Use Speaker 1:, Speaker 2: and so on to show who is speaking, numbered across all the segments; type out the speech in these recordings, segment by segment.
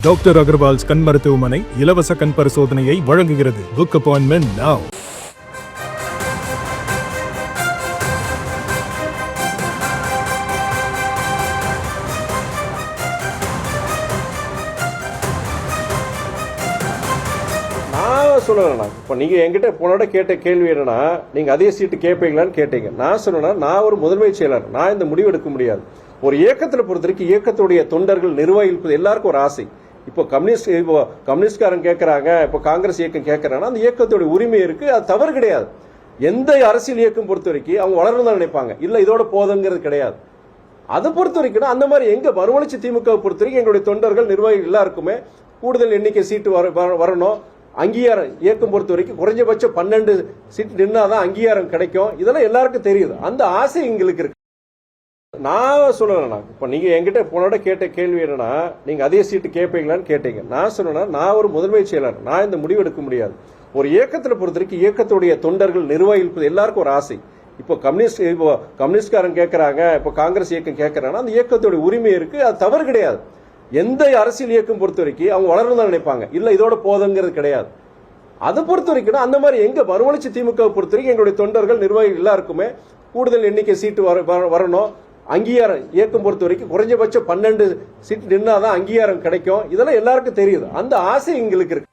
Speaker 1: Doctor Agarwal's கண் மருத்துவமனை இலவச கண் பரிசோதனையை வழங்குகிறது. Book appointment now.
Speaker 2: சொல்லலண்ணா, இப்போ நீங்கள் என்கிட்ட போனோட கேட்ட கேள்வி என்னன்னா, நீங்கள் அதே சீட்டு கேட்பீங்களான்னு கேட்டீங்க. நான் சொன்னேன்னா, நான் ஒரு முதன்மை செயலர், நான் இந்த முடிவு எடுக்க முடியாது. ஒரு இயக்கத்தில் பொறுத்த வரைக்கும் இயக்கத்துடைய தொண்டர்கள் நிர்வாகிகள் எல்லாருக்கும் ஒரு ஆசை. இப்போ கம்யூனிஸ்ட்காரன் கேட்கறாங்க, இப்போ காங்கிரஸ் இயக்கம் கேட்கறாங்கன்னா அந்த இயக்கத்துடைய உரிமை இருக்கு, அது தவறு கிடையாது. எந்த அரசியல் இயக்கம் பொறுத்த வரைக்கும் அவங்க வளரணும் தான் நினைப்பாங்க, இல்லை இதோட போதுங்கிறது கிடையாது. அதை பொறுத்த வரைக்கும் அந்த மாதிரி எங்க மறுமலர்ச்சி திமுக பொறுத்த வரைக்கும் எங்களுடைய தொண்டர்கள் நிர்வாகிகள் எல்லாருக்குமே கூடுதல் எண்ணிக்கை சீட்டு வரணும். அங்கீகாரம் இயக்கம் பொறுத்த வரைக்கும் குறைஞ்சபட்சம் 12 சீட் நின்னாதான் அங்கீகாரம் கிடைக்கும். இதெல்லாம் எல்லாருக்கும் தெரியுது. அந்த ஆசை எங்களுக்கு இருக்கு. நான் சொல்லலண்ணா, இப்போ நீங்க என்கிட்ட போனோட கேட்ட கேள்வி என்னன்னா, நீங்க அதே சீட்டு கேட்பீங்களான்னு கேட்டீங்க. நான் சொன்னேன்னா, நான் ஒரு முதன்மை செயலர், நான் இந்த முடிவு எடுக்க முடியாது. ஒரு இயக்கத்தில் பொறுத்த வரைக்கும் இயக்கத்துடைய தொண்டர்கள் நிர்வாகிகள் எல்லாருக்கும் ஒரு ஆசை. இப்போ கம்யூனிஸ்ட்காரன் கேட்கறாங்க, இப்போ காங்கிரஸ் இயக்கம் கேட்கறாங்கன்னா அந்த இயக்கத்துடைய உரிமை இருக்கு, அது தவறு கிடையாது. எந்த அரசியல் இயக்கம் பொறுத்த வரைக்கும் அவங்க வளரணும் தான் நினைப்பாங்க, இல்லை இதோட போதுங்கிறது கிடையாது. அதை பொறுத்த வரைக்கும் அந்த மாதிரி எங்க மறுமலர்ச்சி திமுக பொறுத்த வரைக்கும் எங்களுடைய தொண்டர்கள் நிர்வாகிகள் எல்லாருக்குமே கூடுதல் எண்ணிக்கை சீட்டு வரணும். அங்கீகாரம் இயக்கம் பொறுத்த வரைக்கும் குறைஞ்சபட்சம் 12 சீட் நின்னாதான் அங்கீகாரம் கிடைக்கும். இதெல்லாம் எல்லாருக்கும் தெரியுது. அந்த ஆசை எங்களுக்கு இருக்கு.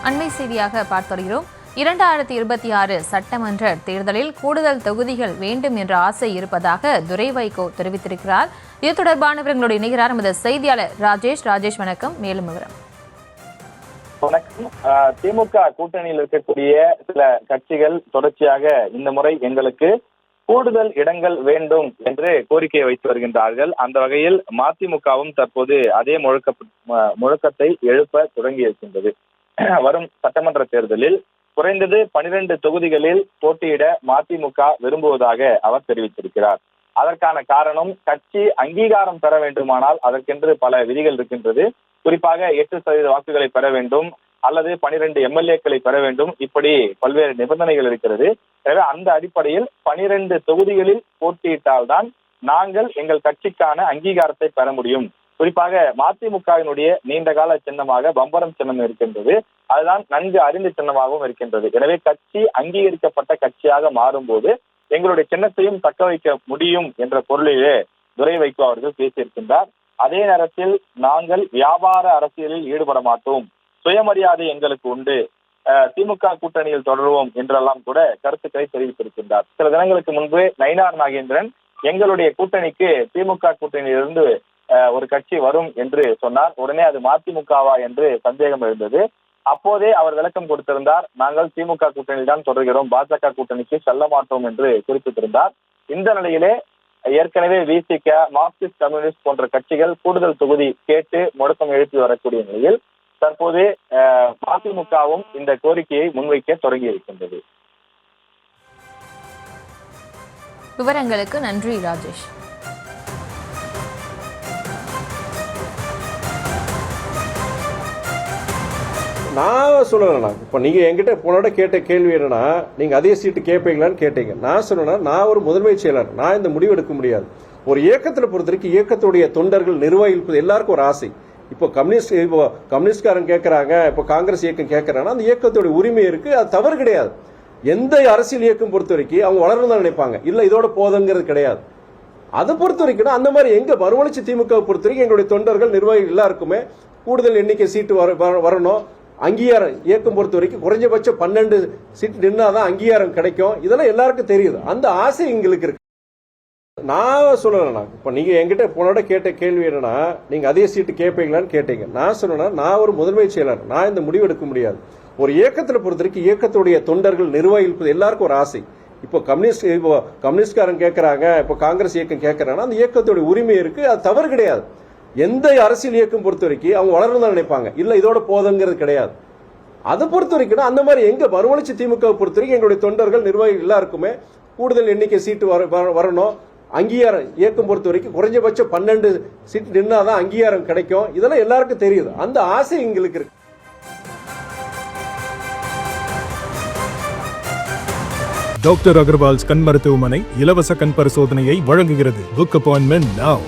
Speaker 3: அண்மை செய்தியாக பார்த்து வருகிறோம். 2026 சட்டமன்ற தேர்தலில் கூடுதல் தொகுதிகள் வேண்டும் என்ற ஆசை இருப்பதாக துரை வைகோ தெரிவித்திருக்கிறார். இது தொடர்பானவர்களுடைய இணைகிறார் நமது செய்தியாளர் ராஜேஷ். வணக்கம். மேலும் விவரம்.
Speaker 4: வணக்கம். திமுக கூட்டணியில் இருக்கக்கூடிய சில கட்சிகள் தொடர்ச்சியாக இந்த முறை எங்களுக்கு கூடுதல் இடங்கள் வேண்டும் என்று கோரிக்கையை வைத்து வருகின்றார்கள். அந்த வகையில் மதிமுகவும் தற்போது அதே முழக்கத்தை எழுப்ப தொடங்கி இருக்கின்றது. வரும் சட்டமன்ற தேர்தலில் குறைந்தது 12 தொகுதிகளில் போட்டியிட மதிமுக விரும்புவதாக அவர் தெரிவித்திருக்கிறார். அதற்கான காரணம், கட்சி அங்கீகாரம் பெற வேண்டுமானால் அதற்கென்று பல விதிகள் இருக்கின்றது. குறிப்பாக 8% வாக்குகளை பெற வேண்டும், அல்லது 12 எம்எல்ஏக்களை பெற வேண்டும். இப்படி பல்வேறு நிபந்தனைகள் இருக்கிறது. எனவே அந்த அடிப்படையில் 12 தொகுதிகளில் போட்டியிட்டால்தான் நாங்கள் எங்கள் கட்சிக்கான அங்கீகாரத்தை பெற முடியும். குறிப்பாக மதிமுகவினுடைய நீண்டகால சின்னமாக பம்பரம் சின்னம் இருக்கின்றது. அதுதான் நன்கு அறிந்த சின்னமாகவும் இருக்கின்றது. எனவே கட்சி அங்கீகரிக்கப்பட்ட கட்சியாக மாறும்போது எங்களுடைய சின்னத்தையும் தக்க வைக்க முடியும் என்ற பொருளிலே துரை வைகோ அவர்கள் பேசியிருக்கின்றார். அதே நேரத்தில் நாங்கள் வியாபார அரசியலில் ஈடுபட மாட்டோம், சுயமரியாதை எங்களுக்கு உண்டு, திமுக கூட்டணியில் தொடருவோம் என்றெல்லாம் கூட கருத்துக்களை தெரிவித்திருக்கின்றார். சில தினங்களுக்கு முன்பு நயினார் நாகேந்திரன் எங்களுடைய கூட்டணிக்கு திமுக கூட்டணியிலிருந்து ஒரு கட்சி வரும் என்று சொன்னார். உடனே அது மதிமுகவா என்று சந்தேகம் எழுந்தது. அப்போதே அவர் விளக்கம் கொடுத்திருந்தார், நாங்கள் திமுக கூட்டணியில் தான் தொடர்கிறோம், பாஜக கூட்டணிக்கு செல்ல மாட்டோம் என்று குறிப்பிட்டிருந்தார். இந்த நிலையிலே ஏற்கனவே விசிக, மார்க்சிஸ்ட் கம்யூனிஸ்ட் போன்ற கட்சிகள் கூடுதல் தொகுதி கேட்டு முழக்கம் எழுப்பி வரக்கூடிய நிலையில் தற்போது மதிமுகவும் இந்த கோரிக்கையை முன்வைக்க தொடங்கி இருக்கின்றது.
Speaker 3: விவரங்களுக்கு நன்றி ராஜேஷ்.
Speaker 2: நான் சொல்லலண்ணா, இப்போ நீங்கள் என்கிட்ட போனோட கேட்ட கேள்வி என்னன்னா, நீங்கள் அதே சீட்டு கேட்பீங்களான்னு கேட்டீங்க. நான் சொன்னேன்னா, நான் ஒரு முதன்மை செயலர், நான் இந்த முடிவு எடுக்க முடியாது. ஒரு இயக்கத்தில் பொறுத்த வரைக்கும் இயக்கத்துடைய தொண்டர்கள் நிர்வாகிகள் எல்லாருக்கும் ஒரு ஆசை. இப்போ கம்யூனிஸ்ட்காரன் கேட்கறாங்க, இப்போ காங்கிரஸ் இயக்கம் கேட்கறாங்கன்னா அந்த இயக்கத்துடைய உரிமை இருக்கு, அது தவறு கிடையாது. எந்த அரசியல் இயக்கம் பொறுத்த வரைக்கும் அவங்க வளரணும் தான் நினைப்பாங்க, இல்லை இதோட போதுங்கிறது கிடையாது. அதை பொறுத்த வரைக்கும் அந்த மாதிரி எங்க மறுமலர்ச்சி திமுக பொறுத்த வரைக்கும் எங்களுடைய தொண்டர்கள் நிர்வாகிகள் எல்லாருக்குமே கூடுதல் எண்ணிக்கை சீட்டு வரணும். அங்கீகாரம் இயக்கம் பொறுத்த வரைக்கும் குறைஞ்சபட்சம் 12 சீட் நின்னாதான் அங்கீகாரம் கிடைக்கும். இதெல்லாம் எல்லாருக்கும் தெரியுது. அந்த ஆசை எங்களுக்கு இருக்கு. நான் சொல்லலண்ணா, இப்போ நீங்க என்கிட்ட போனோட கேட்ட கேள்வி என்னன்னா, நீங்க அதே சீட்டு கேட்பீங்களான்னு கேட்டீங்க. நான் சொன்னேன்னா, நான் ஒரு முதன்மை செயலர், நான் இந்த முடிவு எடுக்க முடியாது. ஒரு இயக்கத்தில் பொறுத்த வரைக்கும் இயக்கத்துடைய தொண்டர்கள் நிர்வாகிகள் எல்லாருக்கும் ஒரு ஆசை. இப்போ கம்யூனிஸ்ட்காரன் கேட்கறாங்க, இப்போ காங்கிரஸ் இயக்கம் கேட்கறாங்கன்னா அந்த இயக்கத்துடைய உரிமை இருக்கு, அது தவறு கிடையாது. எந்த அரசியல் இயக்கம் பொறுத்த வரைக்கும் அவங்க வளரணும் தான் நினைப்பாங்க, இல்லை இதோட போதுங்கிறது கிடையாது. அதை பொறுத்த வரைக்கும் அந்த மாதிரி எங்க மறுமலர்ச்சி திமுக பொறுத்த வரைக்கும் எங்களுடைய தொண்டர்கள் நிர்வாகிகள் எல்லாருக்குமே கூடுதல் எண்ணிக்கை சீட்டு வரணும். அங்கீகாரம் இயக்கம் பொறுத்த வரைக்கும் குறைஞ்சபட்சம் 12 சீட் நின்னாதான் அங்கீகாரம் கிடைக்கும். இதெல்லாம் எல்லாருக்கும் தெரியுது. அந்த ஆசை எங்களுக்கு இருக்கு.
Speaker 1: டாக்டர் அகர்வால்ஸ் கண் மருத்துவமனை இலவச கண் பரிசோதனையை வழங்குகிறது. Book appointment now.